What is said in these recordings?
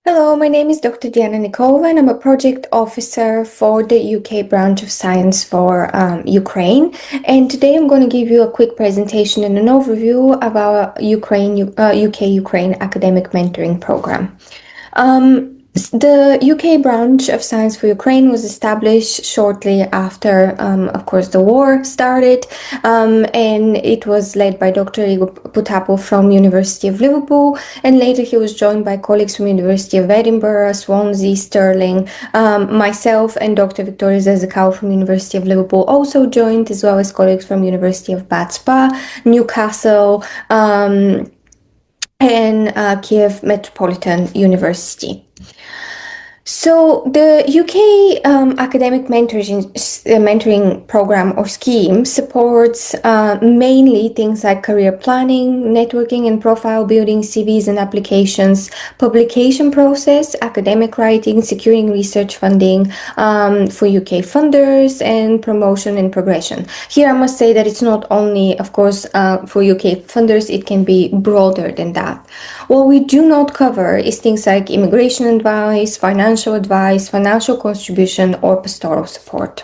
Hello, my name is Dr. Diana Nikolova, and I'm a project officer for the UK branch of science for Ukraine. And today I'm going to give you a quick presentation and an overview of our UK-Ukraine academic mentoring program. The UK branch of Science for Ukraine was established shortly after, of course, the war started, and it was led by Dr. Igor Potapov from University of Liverpool, and later he was joined by colleagues from University of Edinburgh, Swansea, Stirling, myself, and Dr. Victoria Zezekau from University of Liverpool also joined, as well as colleagues from University of Bad Spa, Newcastle, and Kiev Metropolitan University. So the UK academic mentoring program or scheme supports mainly things like career planning, networking and profile building, CVs and applications, publication process, academic writing, securing research funding for UK funders, and promotion and progression. Here I must say that it's not only, of course, for UK funders, it can be broader than that. What we do not cover is things like immigration advice, financial advice, financial contribution, or pastoral support.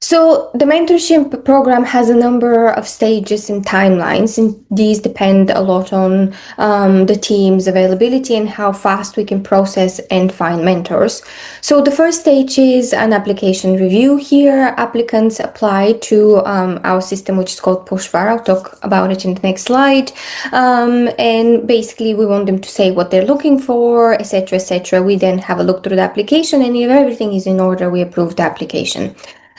So the mentorship program has a number of stages and timelines, and these depend a lot on the team's availability and how fast we can process and find mentors. So the first stage is an application review. Here, applicants apply to our system, which is called Pushvar. I'll talk about it in the next slide. And basically, we want them to say what they're looking for, etc., etc. We then have a look through the application, and if everything is in order, we approve the application.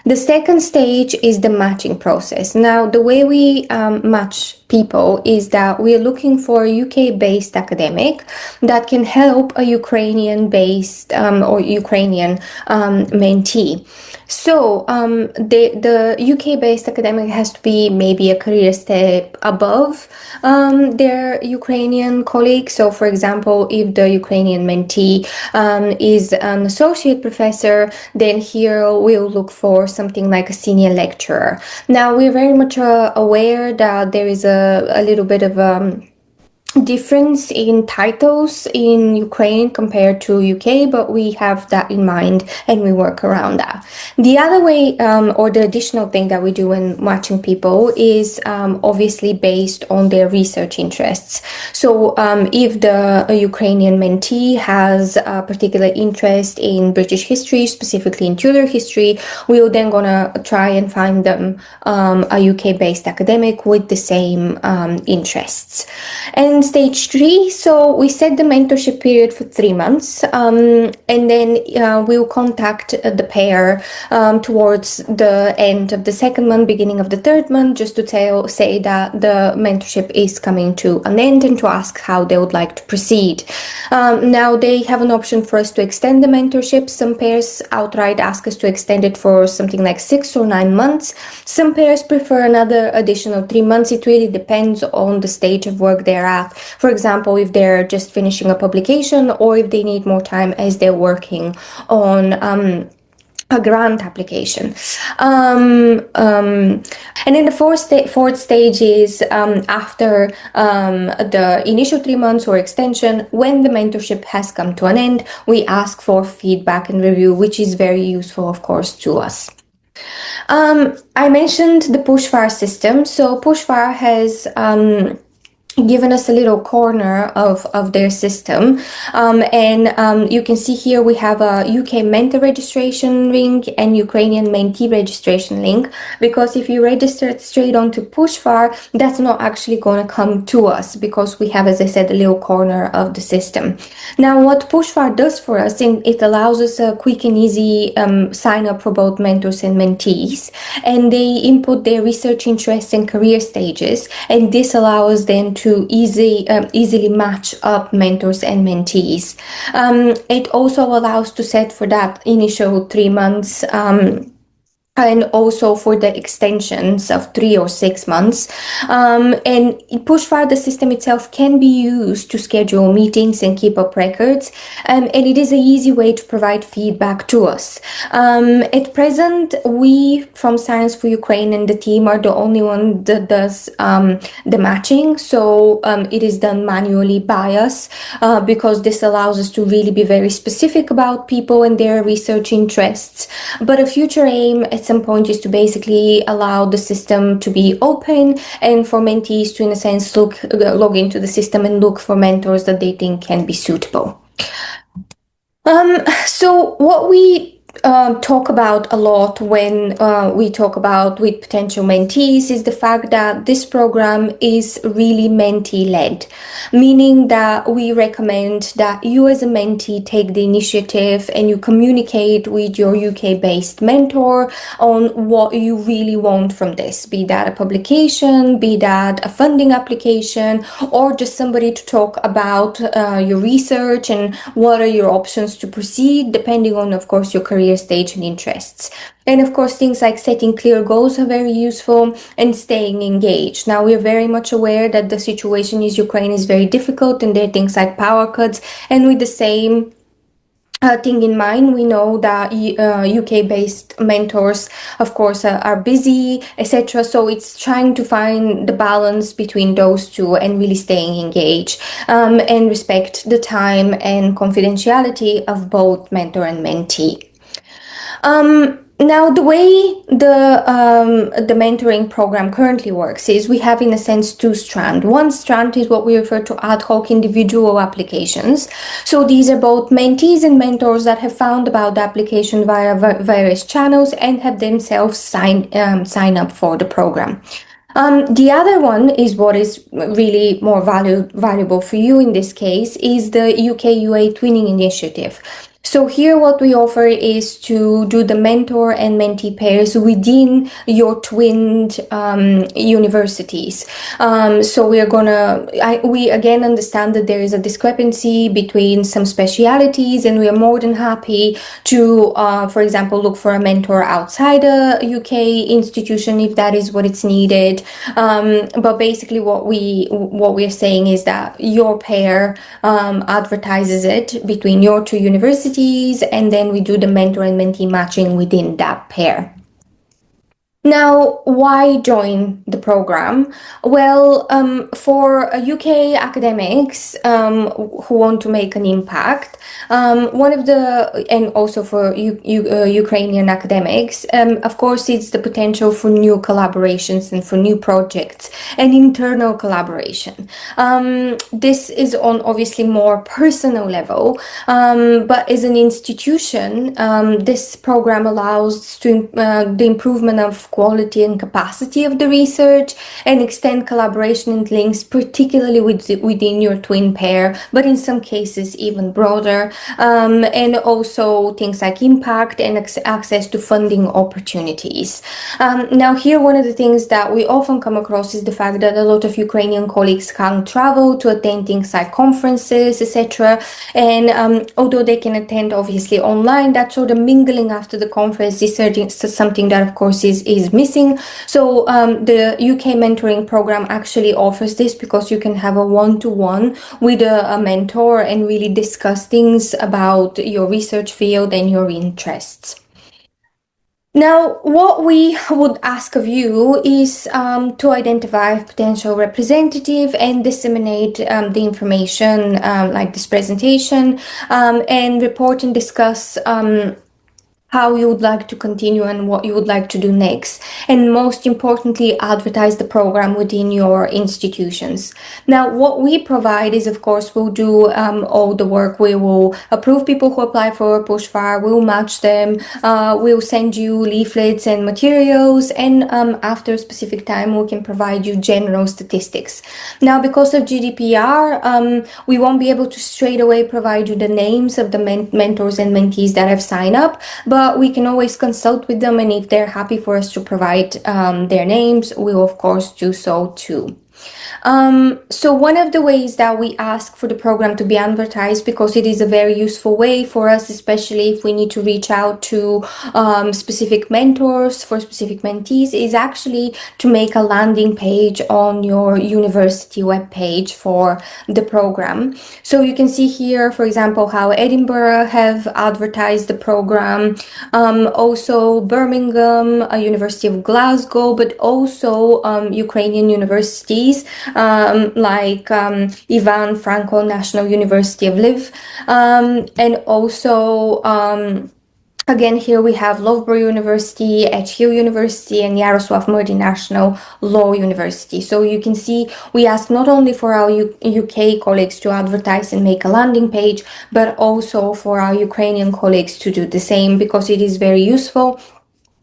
The second stage is the matching process. Now, the way we match people is that we are looking for a UK-based academic that can help a Ukrainian-based or Ukrainian mentee. So the UK-based academic has to be maybe a career step above their Ukrainian colleague. So, for example, if the Ukrainian mentee is an associate professor, then here we'll look for something like a senior lecturer. Now, we're very much aware that there is a little bit of difference in titles in Ukraine compared to UK, but we have that in mind and we work around that. The other way or the additional thing that we do when matching people is obviously based on their research interests. So if the Ukrainian mentee has a particular interest in British history, specifically in Tudor history, we're then gonna try and find them a UK-based academic with the same interests. And stage 3, so we set the mentorship period for 3 months, and then we'll contact the pair towards the end of the second month, beginning of the third month, just to say that the mentorship is coming to an end and to ask how they would like to proceed. Now they have an option for us to extend the mentorship. Some pairs outright ask us to extend it for something like 6 or 9 months. Some pairs prefer another additional 3 months. It really depends on the stage of work they're at. For example, if they're just finishing a publication or if they need more time as they're working on a grant application. And then the fourth stage is after the initial 3 months or extension, when the mentorship has come to an end, we ask for feedback and review, which is very useful, of course, to us. I mentioned the Pushvar system. So Pushvar has given us a little corner of their system, and you can see here we have a UK mentor registration link and Ukrainian mentee registration link, because if you register straight onto Pushvar, that's not actually going to come to us because we have, as I said, a little corner of the system. Now what Pushvar does for us, it allows us a quick and easy sign up for both mentors and mentees, and they input their research interests and career stages, and this allows them to easily match up mentors and mentees. It also allows to set for that initial 3 months and also for the extensions of 3 or 6 months. And Pushfar, the system itself, can be used to schedule meetings and keep up records, and it is an easy way to provide feedback to us. At present, we from Science for Ukraine and the team are the only one that does the matching, so it is done manually by us because this allows us to really be very specific about people and their research interests. But a future aim at some point is to basically allow the system to be open and for mentees to, in a sense, log into the system and look for mentors that they think can be suitable. So what we talk about a lot when we talk about with potential mentees is the fact that this program is really mentee-led, meaning that we recommend that you as a mentee take the initiative and you communicate with your UK-based mentor on what you really want from this, be that a publication, be that a funding application, or just somebody to talk about your research and what are your options to proceed, depending on, of course, your career stage and interests. And of course, things like setting clear goals are very useful and staying engaged. Now, we're very much aware that the situation in Ukraine is very difficult and there are things like power cuts. And with the same thing in mind, we know that UK-based mentors, of course, are busy, etc. So it's trying to find the balance between those two and really staying engaged and respect the time and confidentiality of both mentor and mentee. Now, the way the mentoring program currently works is we have, in a sense, two strands. One strand is what we refer to ad hoc individual applications. So these are both mentees and mentors that have found about the application via various channels and have themselves sign up for the program. The other one is what is really more valuable for you in this case is the LinkUA twinning initiative. So here what we offer is to do the mentor and mentee pairs within your twinned universities. So we again understand that there is a discrepancy between some specialities, and we are more than happy to, for example, look for a mentor outside a UK institution if that is what it's needed. But basically what we're saying is that your pair advertises it between your two universities, and then we do the mentor and mentee matching within that pair. Now, why join the program? Well, for UK academics who want to make an impact, and also for Ukrainian academics, of course, it's the potential for new collaborations and for new projects and internal collaboration. This is on obviously more personal level, but as an institution, this program allows to the improvement of quality and capacity of the research and extend collaboration and links, particularly within your twin pair, but in some cases even broader, and also things like impact and access to funding opportunities. Now here, one of the things that we often come across is the fact that a lot of Ukrainian colleagues can't travel to attend things like conferences, etc. And although they can attend obviously online, that sort of mingling after the conference is something that of course is missing. So the UK mentoring program actually offers this, because you can have a one-to-one with a mentor and really discuss things about your research field and your interests. Now, what we would ask of you is to identify a potential representative and disseminate the information like this presentation, and report and discuss how you would like to continue and what you would like to do next. And most importantly, advertise the program within your institutions. Now, what we provide is, of course, we'll do all the work. We will approve people who apply for Pushfar, we'll match them, we'll send you leaflets and materials, and after a specific time, we can provide you general statistics. Now, because of GDPR, we won't be able to straight away provide you the names of the mentors and mentees that have signed up, but we can always consult with them, and if they're happy for us to provide their names, we will of course do so too. So one of the ways that we ask for the program to be advertised, because it is a very useful way for us, especially if we need to reach out to specific mentors for specific mentees, is actually to make a landing page on your university webpage for the program. So you can see here, for example, how Edinburgh have advertised the program, also Birmingham, University of Glasgow, but also Ukrainian universities like Ivan Franko National University of Lviv, and also again, here we have Loughborough University, Edge Hill University, and Yaroslav Murdy National Law University. So you can see we ask not only for our UK colleagues to advertise and make a landing page, but also for our Ukrainian colleagues to do the same, because it is very useful.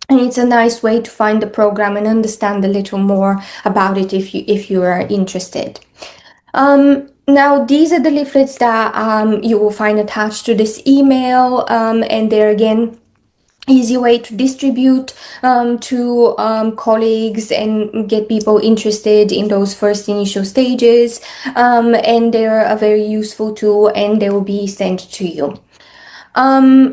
And it's a nice way to find the program and understand a little more about it if you are interested. Now, these are the leaflets that you will find attached to this email, and they're again easy way to distribute to colleagues and get people interested in those first initial stages, and they're a very useful tool, and they will be sent to you.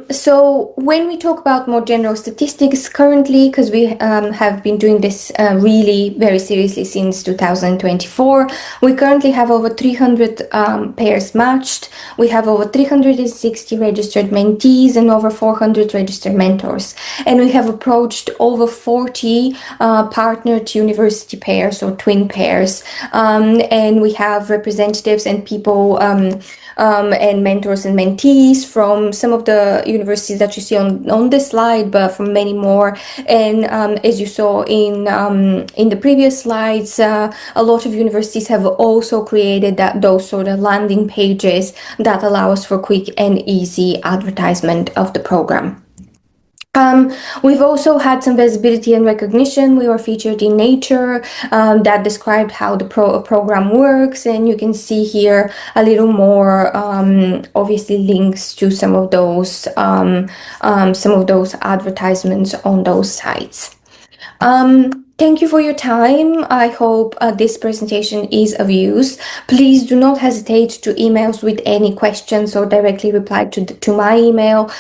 So when we talk about more general statistics currently, because we have been doing this really very seriously since 2024, we currently have over 300 pairs matched. We have over 360 registered mentees and over 400 registered mentors. And we have approached over 40 partnered university pairs or twin pairs. And we have representatives and people and mentors and mentees from some of the universities that you see on this slide, but from many more. And as you saw in the previous slides, a lot of universities have also created those sort of landing pages that allow us for quick and easy advertisement of the program. We've also had some visibility and recognition. We were featured in Nature that described how the program works, and you can see here a little more, obviously links to some of those advertisements on those sites. Thank you for your time. I hope this presentation is of use. Please do not hesitate to email us with any questions or directly reply to my email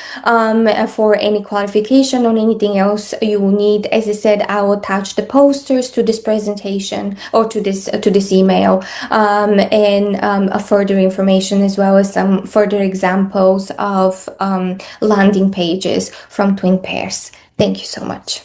for any clarification on anything else you will need. As I said, I will attach the posters to this presentation or to this email, and further information, as well as some further examples of landing pages from twin pairs. Thank you so much.